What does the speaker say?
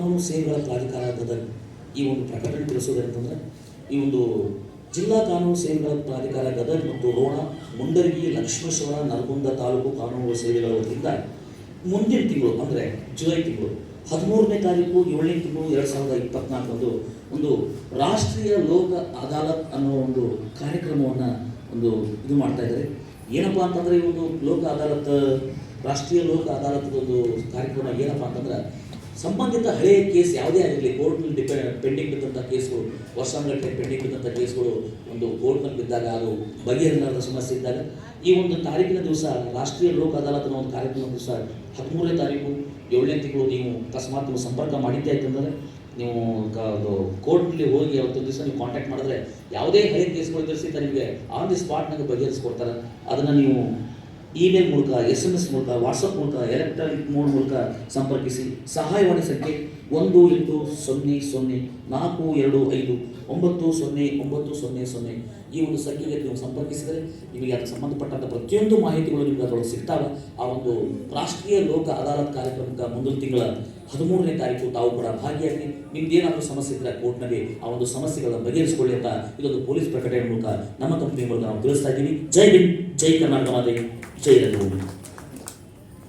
ಕಾನೂನು ಸೇವೆಗಳ ಪ್ರಾಧಿಕಾರ ಗದಗ ಈ ಒಂದು ಪ್ರಕಟಣೆ ತಿಳಿಸೋದೇನಂತಂದ್ರೆ, ಈ ಒಂದು ಜಿಲ್ಲಾ ಕಾನೂನು ಸೇವೆಗಳ ಪ್ರಾಧಿಕಾರ ಗದಗ ಮತ್ತು ರೋಣ, ಮುಂಡರಗಿ, ಲಕ್ಷ್ಮೇಶ್ವರ, ನರಗುಂದ ತಾಲೂಕು ಕಾನೂನು ಸೇವೆಗಳ ವತಿಯಿಂದ ಮುಂದಿನ ತಿಂಗಳು ಅಂದರೆ ಜುಲೈ ತಿಂಗಳು 13ನೇ ತಾರೀಕು 7ನೇ ತಿಂಗಳು 2024 ಒಂದು ರಾಷ್ಟ್ರೀಯ ಲೋಕ ಅದಾಲತ್ ಅನ್ನೋ ಒಂದು ಕಾರ್ಯಕ್ರಮವನ್ನು ಇದು ಮಾಡ್ತಾ ಇದ್ದಾರೆ. ಏನಪ್ಪ ಅಂತಂದರೆ ಈ ಒಂದು ಲೋಕ ಅದಾಲತ್, ರಾಷ್ಟ್ರೀಯ ಲೋಕ ಅದಾಲತ್ ಒಂದು ಕಾರ್ಯಕ್ರಮ ಏನಪ್ಪ ಅಂತಂದ್ರೆ, ಸಂಬಂಧಿತ ಹಳೆಯ ಕೇಸ್ ಯಾವುದೇ ಆಗಿರಲಿ, ಕೋರ್ಟ್ನಲ್ಲಿ ಪೆಂಡಿಂಗ್ ಬಿದ್ದಂಥ ಕೇಸ್ಗಳು, ವರ್ಷಾನುಗಟ್ಟಲೆ ಪೆಂಡಿಂಗ್ ಬಿದ್ದಂಥ ಕೇಸ್ಗಳು ಒಂದು ಕೋರ್ಟ್ನಲ್ಲಿ ಬಿದ್ದಾಗ, ಅದು ಬಗೆಹರಿಲಾರದ ಸಮಸ್ಯೆ ಇದ್ದಾಗ ಈ ಒಂದು ತಾರೀಕಿನ ದಿವಸ ರಾಷ್ಟ್ರೀಯ ಲೋಕ ಅದಾಲತ್ನ ಒಂದು ಕಾರ್ಯಕ್ರಮ ದಿವಸ 13ನೇ ತಾರೀಕು 7ನೇ ತಿಂಗಳು ನೀವು ಅಕಸ್ಮಾತ್ ನೀವು ಸಂಪರ್ಕ ಮಾಡಿದ್ದೆ ಅಂತಂದರೆ, ನೀವು ಕೋರ್ಟ್ನಲ್ಲಿ ಹೋಗಿ ಅವತ್ತೊಂದು ದಿವಸ ನೀವು ಕಾಂಟ್ಯಾಕ್ಟ್ ಮಾಡಿದ್ರೆ ಯಾವುದೇ ಹಳೆ ಕೇಸ್ಗಳು ಇದ್ದರೆ ಸಹಿತ ನಿಮಗೆ ಆನ್ ದಿ ಸ್ಪಾಟ್ನಾಗ ಬಗೆಹರಿಸ್ಕೊಡ್ತಾರೆ. ಅದನ್ನು ನೀವು ಇಮೇಲ್ ಮೂಲಕ, SMS ಮೂಲಕ, ವಾಟ್ಸಪ್ ಮೂಲಕ, ಎಲೆಕ್ಟ್ರಾನಿಕ್ ಮೋಡ್ ಮೂಲಕ ಸಂಪರ್ಕಿಸಿ. ಸಹಾಯವಾಣಿ ಸಂಖ್ಯೆ 1800-425-9090 ಈ ಒಂದು ಸಂಖ್ಯೆಗೆ ನೀವು ಸಂಪರ್ಕಿಸಿದರೆ ನಿಮಗೆ ಅದಕ್ಕೆ ಸಂಬಂಧಪಟ್ಟಂಥ ಪ್ರತಿಯೊಂದು ಮಾಹಿತಿಗಳು ನಿಮಗೆ ಅದರೊಳಗೆ ಸಿಗ್ತಾವೆ. ಆ ಒಂದು ರಾಷ್ಟ್ರೀಯ ಲೋಕ ಅದಾಲತ್ ಕಾರ್ಯಕ್ರಮಕ್ಕೆ ಮುಂದಿನ ತಿಂಗಳ 13ನೇ ತಾರೀಕು ತಾವು ಕೂಡ ಭಾಗಿಯಾಗಿ ನಿಮ್ದೇನಾದರೂ ಸಮಸ್ಯೆ ಇದ್ದರೆ ಕೋರ್ಟ್ನಲ್ಲಿ ಆ ಒಂದು ಸಮಸ್ಯೆಗಳನ್ನು ಬಗೆಹರಿಸಿಕೊಳ್ಳಿ ಅಂತ ಇದೊಂದು ಪೊಲೀಸ್ ಪ್ರಕಟಣೆ ಮೂಲಕ ನಮ್ಮ ಕಂಪನಿ ಮೂಲಕ ನಾವು ತಿಳಿಸ್ತಾ ಇದ್ದೀವಿ. ಜೈ ಹಿಂದ್, ಜೈ ಕರ್ನಾಟಕ ಮಾತೆ, ಜೈ ರಂಗಭೂಮಿ.